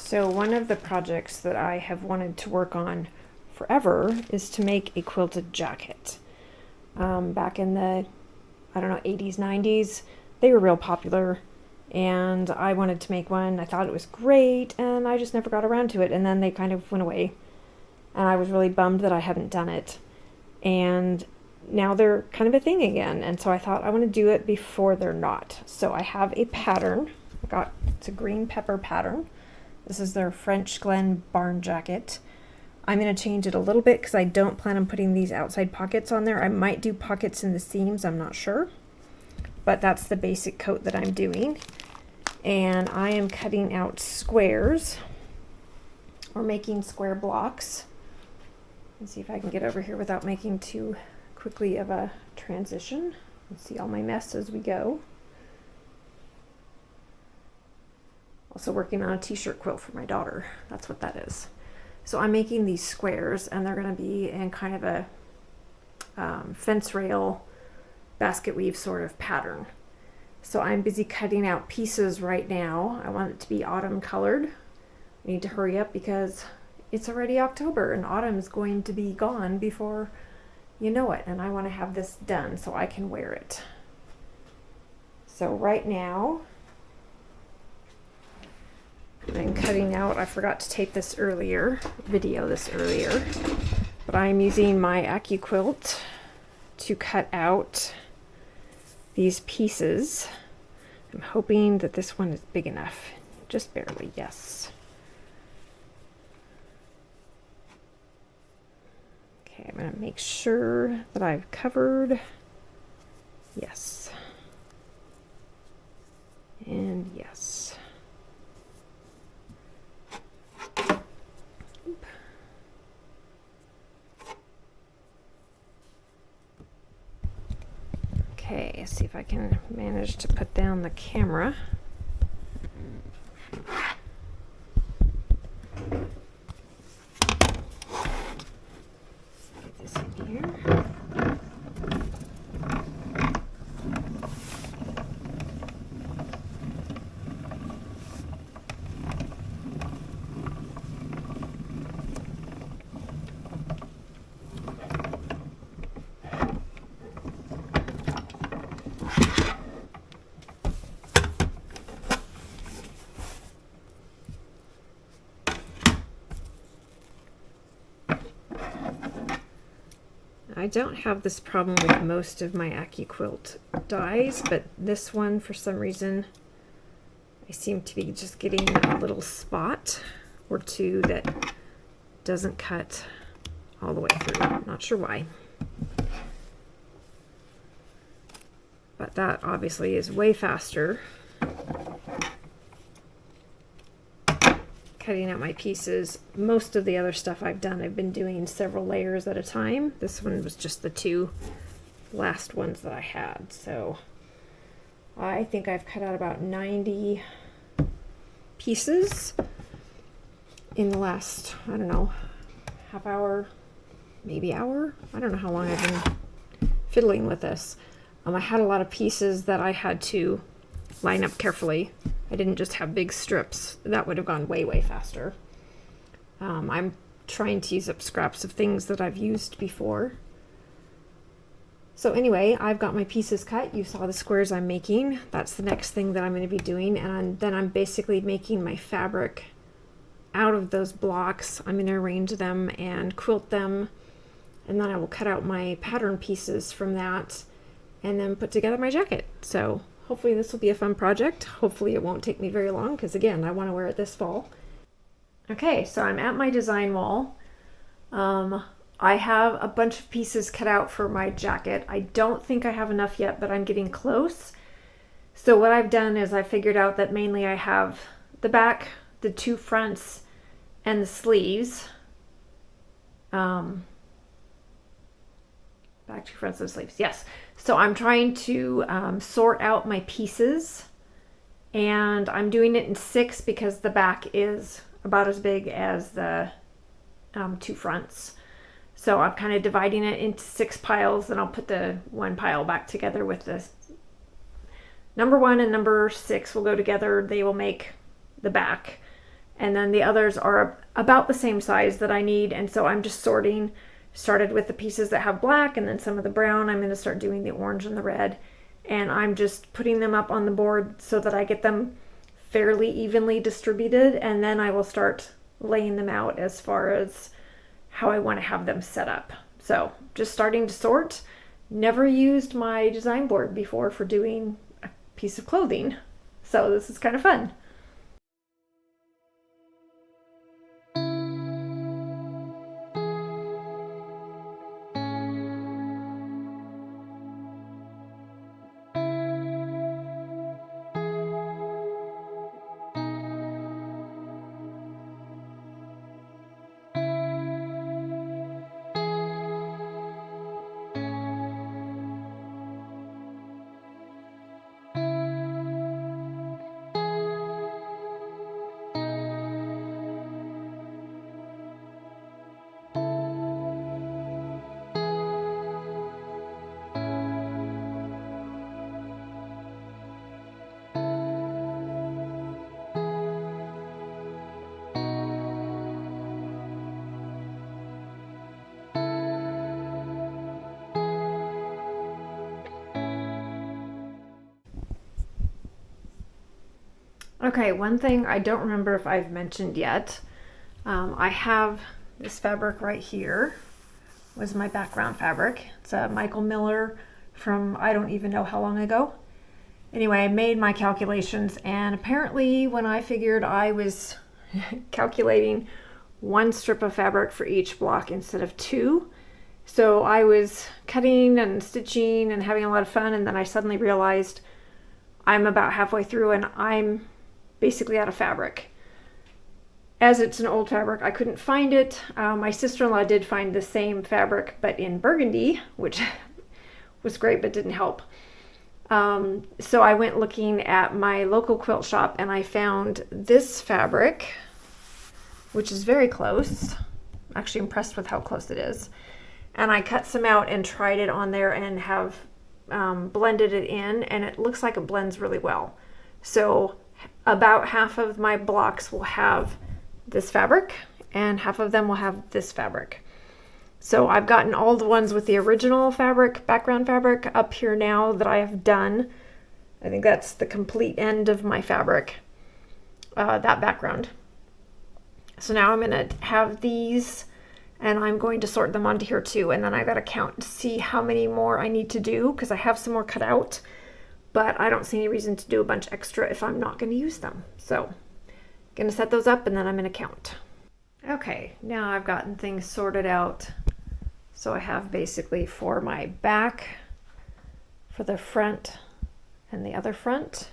So one of the projects that I have wanted to work on forever is to make a quilted jacket. Back in the, I don't know, 80s, 90s, they were real popular, and I wanted to make one. I thought it was great, and I just never got around to it, and then they kind of went away, and I was really bummed that I hadn't done it. And now they're kind of a thing again, and so I thought I want to do it before they're not. So I have a pattern. It's a green pepper pattern. This is their French Glen barn jacket. I'm going to change it a little bit because I don't plan on putting these outside pockets on there. I might do pockets in the seams, I'm not sure. But that's the basic coat that I'm doing. And I am cutting out squares, or making square blocks. Let's see if I can get over here without making too quickly of a transition. Let's see all my mess as we go. Also working on a t-shirt quilt for my daughter. That's what that is. So I'm making these squares, and they're going to be in kind of a fence rail basket weave sort of pattern. So I'm busy cutting out pieces right now. I want it to be autumn colored. I need to hurry up because it's already October and autumn is going to be gone before you know it, and I want to have this done so I can wear it. So right now I'm cutting out, I forgot to tape this earlier, video this earlier, but I'm using my AccuQuilt to cut out these pieces. I'm hoping that this one is big enough, just barely, yes. Okay, I'm going to make sure that I've covered, yes, and yes. Okay, see if I can manage to put down the camera. Get this in here. I don't have this problem with most of my AccuQuilt dies, but this one, for some reason, I seem to be just getting a little spot or two that doesn't cut all the way through. I'm not sure why. But that obviously is way faster. Cutting out my pieces. Most of the other stuff I've done, I've been doing several layers at a time. This one was just the two last ones that I had. So I think I've cut out about 90 pieces in the last, I don't know, half hour, maybe hour. I don't know how long I've been fiddling with this. I had a lot of pieces that I had to line up carefully. I didn't just have big strips. That would have gone way, way faster. I'm trying to use up scraps of things that I've used before. So anyway, I've got my pieces cut. You saw the squares I'm making. That's the next thing that I'm going to be doing. And then I'm basically making my fabric out of those blocks. I'm going to arrange them and quilt them. And then I will cut out my pattern pieces from that and then put together my jacket. So hopefully this will be a fun project. Hopefully it won't take me very long because, again, I want to wear it this fall. Okay, so I'm at my design wall. I have a bunch of pieces cut out for my jacket. I don't think I have enough yet, but I'm getting close. So what I've done is I figured out that mainly I have the back, the two fronts, and the sleeves. Back to fronts and sleeves, yes. So I'm trying to sort out my pieces, and I'm doing it in 6 because the back is about as big as the two fronts. So I'm kind of dividing it into 6 piles, and I'll put the one pile back together with this. Number 1 and number 6 will go together. They will make the back. and then the others are about the same size that I need, and so I'm just sorting. Started with the pieces that have black and then some of the brown. I'm going to start doing the orange and the red, and I'm just putting them up on the board so that I get them fairly evenly distributed, and then I will start laying them out as far as how I want to have them set up. So just starting to sort. Never used my design board before for doing a piece of clothing, so this is kind of fun. Okay, one thing I don't remember if I've mentioned yet, I have this fabric right here, was my background fabric. It's a Michael Miller from I don't even know how long ago. Anyway, I made my calculations, and apparently when I figured I was calculating one strip of fabric for each block instead of two. So I was cutting and stitching and having a lot of fun, and then I suddenly realized I'm about halfway through and I'm basically out of fabric. As it's an old fabric, I couldn't find it. My sister-in-law did find the same fabric, but in burgundy, which was great but didn't help. So I went looking at my local quilt shop, and I found this fabric, which is very close. I'm actually impressed with how close it is. And I cut some out and tried it on there and have blended it in, and it looks like it blends really well. So about half of my blocks will have this fabric and half of them will have this fabric. So I've gotten all the ones with the original fabric, background fabric, up here now that I have done. I think that's the complete end of my fabric, that background. So now I'm going to have these, and I'm going to sort them onto here too, and then I got to count to see how many more I need to do, because I have some more cut out, but I don't see any reason to do a bunch extra if I'm not going to use them. So I'm going to set those up, and then I'm going to count. Okay, now I've gotten things sorted out. So I have basically for my back, for the front and the other front,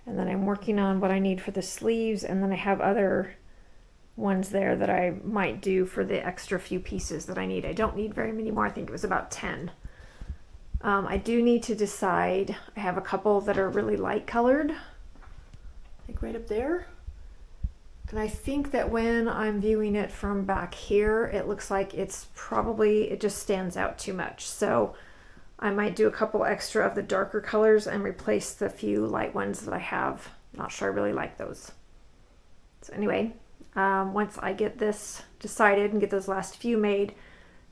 and then I'm working on what I need for the sleeves, and then I have other ones there that I might do for the extra few pieces that I need. I don't need very many more. I think it was about 10. I do need to decide. I have a couple that are really light colored, like right up there. And I think that when I'm viewing it from back here, it looks like it's probably, it just stands out too much. So I might do a couple extra of the darker colors and replace the few light ones that I have. Not sure I really like those. So anyway, once I get this decided and get those last few made,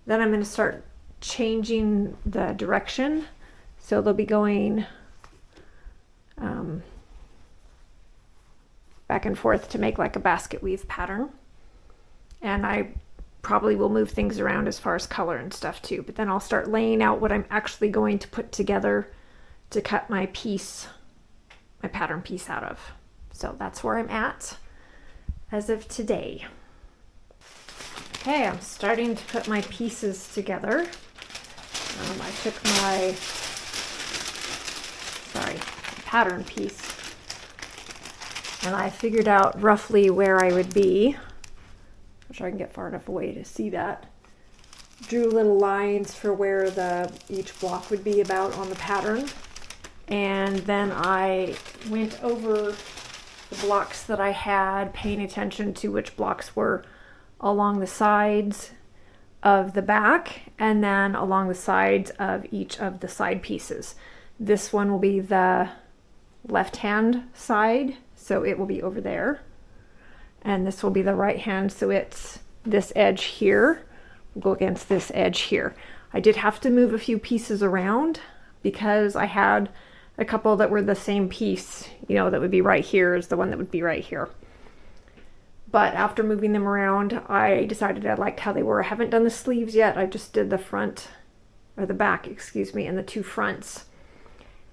then I'm going to start changing the direction. So they'll be going back and forth to make like a basket weave pattern. And I probably will move things around as far as color and stuff too, but then I'll start laying out what I'm actually going to put together to cut my piece, my pattern piece out of. So that's where I'm at as of today. Okay, I'm starting to put my pieces together. I took my, pattern piece, and I figured out roughly where I would be. I'm sure I can get far enough away to see that. Drew little lines for where each block would be about on the pattern. And then I went over the blocks that I had, paying attention to which blocks were along the sides of the back and then along the sides of each of the side pieces. This one will be the left hand side, so it will be over there. and this will be the right hand, so it's this edge here will go against this edge here. I did have to move a few pieces around because I had a couple that were the same piece, you know, that would be right here is the one that would be right here. But after moving them around, I decided I liked how they were. I haven't done the sleeves yet. I just did the front, or the back, excuse me, and the two fronts.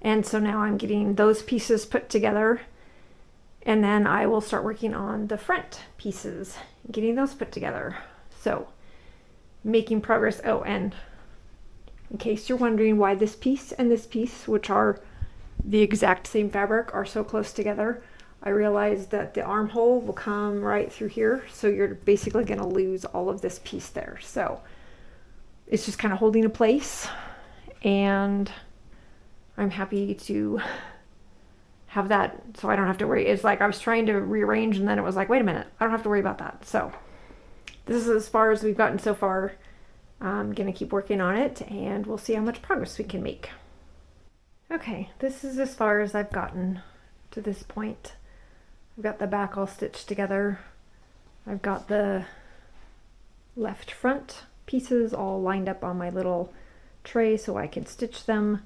And so now I'm getting those pieces put together, and then I will start working on the front pieces, getting those put together. So making progress. Oh, and in case you're wondering why this piece and this piece, which are the exact same fabric, are so close together, I realized that the armhole will come right through here, so you're basically going to lose all of this piece there. So it's just kind of holding a place, and I'm happy to have that so I don't have to worry. It's like I was trying to rearrange, and then it was like, wait a minute, I don't have to worry about that. So this is as far as we've gotten so far. I'm going to keep working on it, and we'll see how much progress we can make. Okay, this is as far as I've gotten to this point. I've got the back all stitched together. I've got the left front pieces all lined up on my little tray so I can stitch them.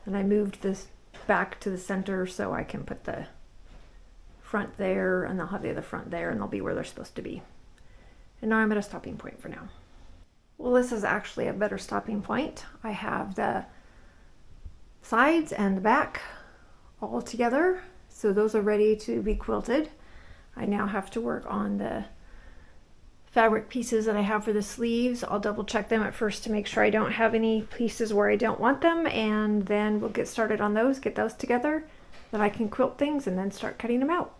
And I moved this back to the center so I can put the front there, and I'll have the other front there, and they'll be where they're supposed to be. And now I'm at a stopping point for now. Well, this is actually a better stopping point. I have the sides and the back all together, so those are ready to be quilted. I now have to work on the fabric pieces that I have for the sleeves. I'll double check them at first to make sure I don't have any pieces where I don't want them, and then we'll get started on those, get those together, then I can quilt things and then start cutting them out.